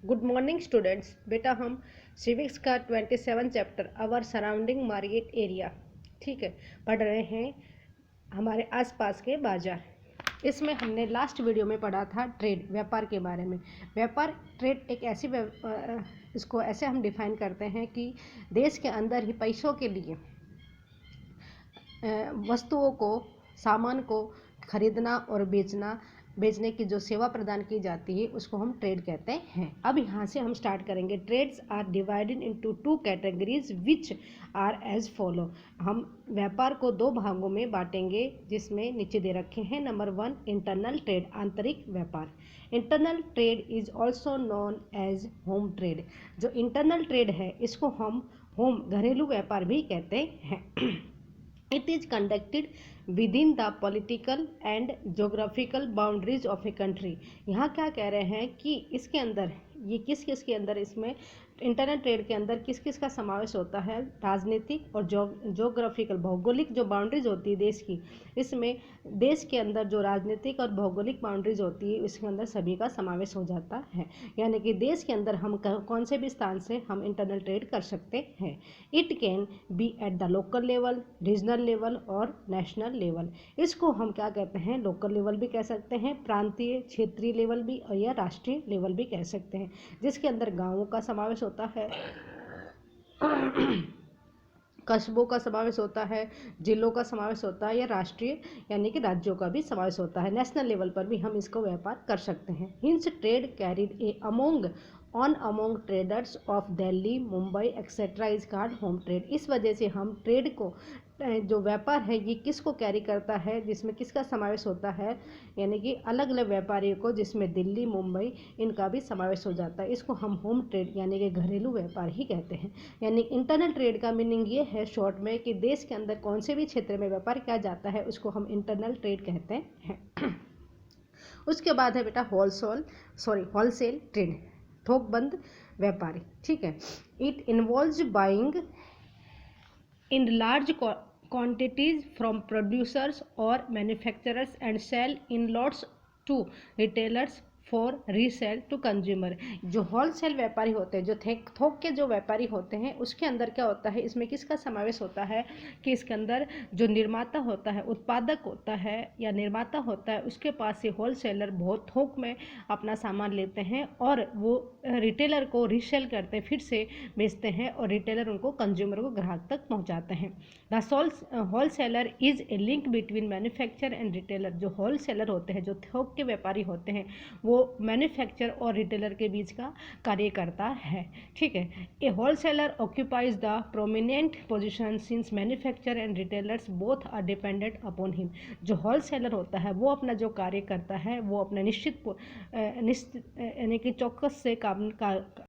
Good morning students. बेटा हम civics का 27 chapter our surrounding market area ठीक है पढ़ रहे हैं, हमारे आसपास के बाजार। इसमें हमने लास्ट वीडियो में पढ़ा था ट्रेड, व्यापार के बारे में। व्यापार ट्रेड एक ऐसी इसको ऐसे हम डिफाइन करते हैं कि देश के अंदर ही पैसों के लिए वस्तुओं को, सामान को खरीदना और बेचने की जो सेवा प्रदान की जाती है उसको हम ट्रेड कहते हैं। अब यहाँ से हम स्टार्ट करेंगे। Trades are divided into two categories which are as follow. हम व्यापार को दो भागों में बांटेंगे जिसमें नीचे दे रखे हैं। नंबर 1 इंटरनल ट्रेड, आंतरिक व्यापार। Internal trade is also known age home trade. जो इंटरनल ट्रेड है इसको हम होम, घरेलू व्यापार भी कहते हैं। It is conducted within the political and geographical boundaries of a country। यहाँ क्या कह रहे हैं कि इसके अंदर ये किस किस के अंदर, इसमें इंटरनल ट्रेड के अंदर किस किस का समावेश होता है। राजनीतिक और जोग्राफिकल, भौगोलिक जो बाउंड्रीज होती है देश की, इसमें देश के अंदर जो राजनीतिक और भौगोलिक बाउंड्रीज होती है इसके अंदर सभी का समावेश हो जाता है। यानी कि देश के अंदर हम कौन से भी स्थान से हम इंटरनल ट्रेड कर सकते हैं। It can be at the local level, regional level और नेशनल लेवल। इसको हम क्या कहते हैं, लोकल लेवल भी कह सकते हैं, प्रांतीय क्षेत्रीय लेवल भी, और या राष्ट्रीय लेवल भी कह सकते हैं, जिसके अंदर गांवों का समावेश होता है, कस्बों का समावेश होता है, जिलों का समावेश होता है, या राष्ट्रीय यानी कि राज्यों का भी समावेश होता है। नेशनल लेवल पर भी हम इसको व्यापार कर सकते हैं। Hints trade carried A among traders of Delhi, Mumbai etcetera is called home trade. इस वजह से हम ट्रेड को, जो व्यापार है ये किसको कैरी करता है, जिसमें किसका समावेश होता है, यानी कि अलग अलग व्यापारियों को, जिसमें दिल्ली, मुंबई इनका भी समावेश हो जाता है। इसको हम होम ट्रेड यानी कि घरेलू व्यापार ही कहते हैं। यानी इंटरनल ट्रेड का मीनिंग ये है शॉर्ट में कि देश के अंदर कौन से भी क्षेत्र में व्यापार किया जाता है उसको हम इंटरनल ट्रेड कहते हैं। उसके बाद है बेटा होलसेल ट्रेड, थोकबंद व्यापारी। ठीक है, it involves buying in large quantities from producers or manufacturers and sell in lots to retailers for resale to consumer. जो होलसेल व्यापारी होते हैं, जो थोक के जो व्यापारी होते हैं, उसके अंदर क्या होता है, इसमें किसका समावेश होता है कि इसके अंदर जो निर्माता होता है, उत्पादक होता है या निर्माता होता है, उसके पास से होलसेलर बहुत थोक में अपना सामान लेते हैं और वो रिटेलर को रीसेल करते हैं, फिर से बेचते हैं, और रिटेलर उनको कंज्यूमर को, ग्राहक तक पहुंचाते हैं। The wholesaler is a link between manufacture and retailer. जो होलसेलर होते हैं, जो थोक के व्यापारी होते हैं, वो मैन्युफैक्चर और रिटेलर के बीच का कार्य करता है। ठीक है, a wholesaler occupies the prominent position since manufacture and retailers both are dependent upon him. जो होलसेलर होता है वो अपना जो कार्य करता है वो अपना निश्चित यानी कि चौकस से काम का